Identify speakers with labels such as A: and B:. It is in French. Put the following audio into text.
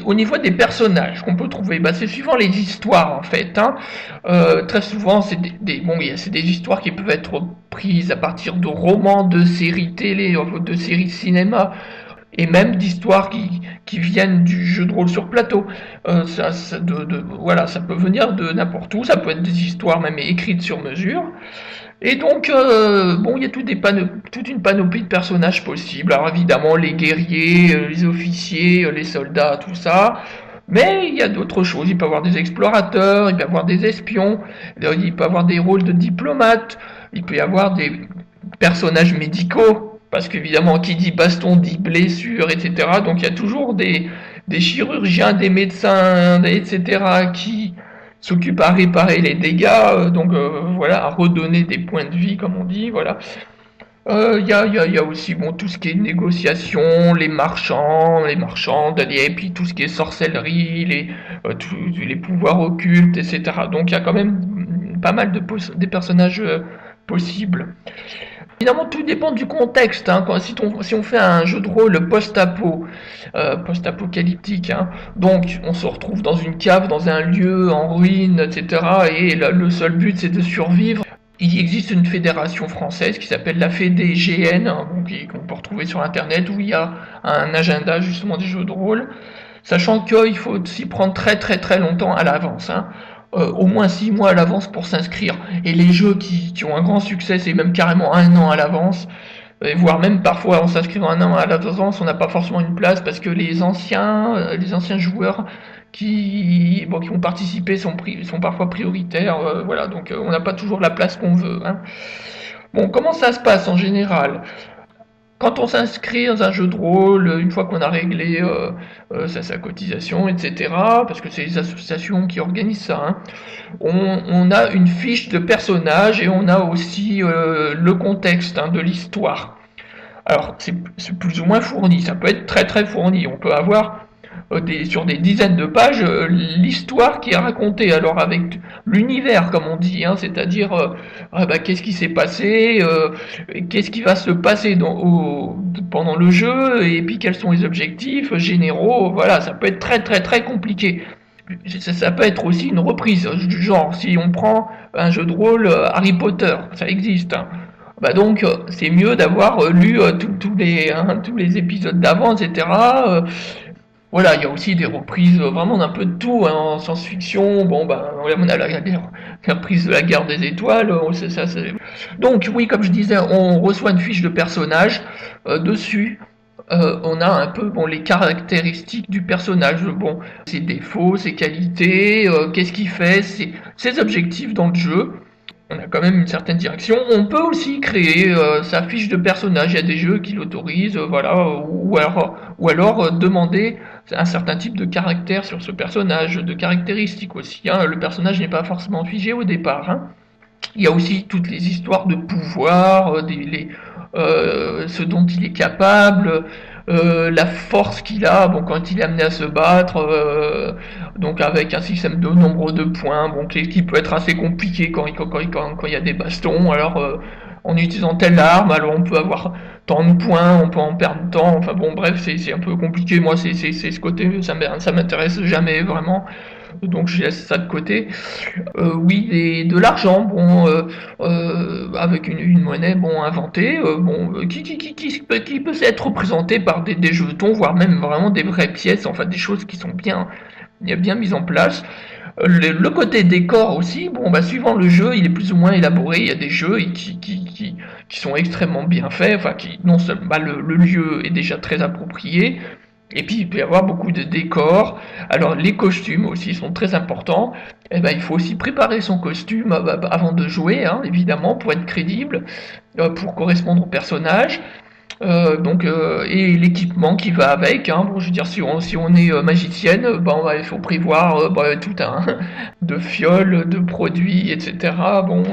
A: Au niveau des personnages qu'on peut trouver, bah, c'est suivant les histoires en fait. Hein. Très souvent, c'est c'est des histoires qui peuvent être prises à partir de romans, de séries télé, de séries cinéma, et même d'histoires qui viennent du jeu de rôle sur plateau. Voilà, ça peut venir de n'importe où, ça peut être des histoires même écrites sur mesure. Et donc, bon, il y a toute une panoplie de personnages possibles. Alors évidemment, les guerriers, les officiers, les soldats, tout ça. Mais il y a d'autres choses. Il peut y avoir des explorateurs, il peut y avoir des espions, il peut y avoir des rôles de diplomates, il peut y avoir des personnages médicaux. Parce qu'évidemment, qui dit baston dit blessure, etc. Donc il y a toujours des chirurgiens, des médecins, etc. qui s'occupent à réparer les dégâts, voilà, à redonner des points de vie, comme on dit, voilà. Y a aussi bon, tout ce qui est négociation, les marchandes, et puis tout ce qui est sorcellerie, les pouvoirs occultes, etc. Donc il y a quand même pas mal des personnages possibles. Évidemment, tout dépend du contexte. Hein. Si on fait un jeu de rôle post-apocalyptique, hein, donc on se retrouve dans une cave, dans un lieu en ruine, etc. Et le seul but, c'est de survivre. Il existe une fédération française qui s'appelle la FEDGN, hein, qu'on peut retrouver sur Internet, où il y a un agenda justement des jeux de rôle, sachant qu'il faut s'y prendre très très très longtemps à l'avance. Hein. Au moins 6 mois à l'avance pour s'inscrire. Et les jeux qui ont un grand succès, c'est même carrément 1 an à l'avance. Et voire même parfois en s'inscrivant 1 an à l'avance, on n'a pas forcément une place parce que les anciens joueurs qui ont participé sont parfois prioritaires. Voilà, donc on n'a pas toujours la place qu'on veut. Hein. Bon, comment ça se passe en général? Quand on s'inscrit dans un jeu de rôle, une fois qu'on a réglé sa cotisation, etc., parce que c'est les associations qui organisent ça, hein, on a une fiche de personnage et on a aussi le contexte de l'histoire. Alors, c'est plus ou moins fourni, ça peut être très très fourni. On peut avoir sur des dizaines de pages l'histoire qui est racontée, alors avec l'univers comme on dit, hein, c'est-à-dire qu'est-ce qui s'est passé, qu'est-ce qui va se passer pendant le jeu, et puis quels sont les objectifs généraux, voilà, ça peut être très très très compliqué. Ça peut être aussi une reprise, du genre si on prend un jeu de rôle Harry Potter, ça existe, hein. Bah donc c'est mieux d'avoir lu tous les épisodes d'avant, etc. Voilà, il y a aussi des reprises vraiment d'un peu de tout, hein, en science-fiction. Bon, ben, on a la reprise de la guerre des étoiles. Donc, oui, comme je disais, on reçoit une fiche de personnage. Dessus, on a un peu les caractéristiques du personnage. Bon, ses défauts, ses qualités, qu'est-ce qu'il fait, ses objectifs dans le jeu. On a quand même une certaine direction. On peut aussi créer sa fiche de personnage. Il y a des jeux qui l'autorisent, voilà, ou alors demander un certain type de caractère sur ce personnage, de caractéristiques aussi. Hein. Le personnage n'est pas forcément figé au départ. Hein. Il y a aussi toutes les histoires de pouvoir, ce dont il est capable, la force qu'il a, bon, quand il est amené à se battre, donc avec un système de nombre de points, bon, qui peut être assez compliqué quand il y a des bastons. Alors, en utilisant telle arme, alors on peut avoir tant de points, on peut en perdre tant. Enfin bon, bref, c'est un peu compliqué. Moi, c'est ce côté, ça m'intéresse jamais vraiment. Donc je laisse ça de côté. Oui, de l'argent, bon, avec une monnaie bon inventée, qui peut être représentée par des jetons, voire même vraiment des vraies pièces, enfin des choses qui sont bien mises en place. Le côté décor aussi, bon, bah, suivant le jeu, il est plus ou moins élaboré. Il y a des jeux qui sont extrêmement bien faits, enfin, qui non seulement bah, le lieu est déjà très approprié, et puis il peut y avoir beaucoup de décors. Alors les costumes aussi sont très importants. Et ben, il faut aussi préparer son costume avant de jouer, hein, évidemment, pour être crédible, pour correspondre au personnage. Et l'équipement qui va avec. Hein. Bon, je veux dire, si on est magicienne, ben, il faut prévoir tout un de fioles, de produits, etc. Bon,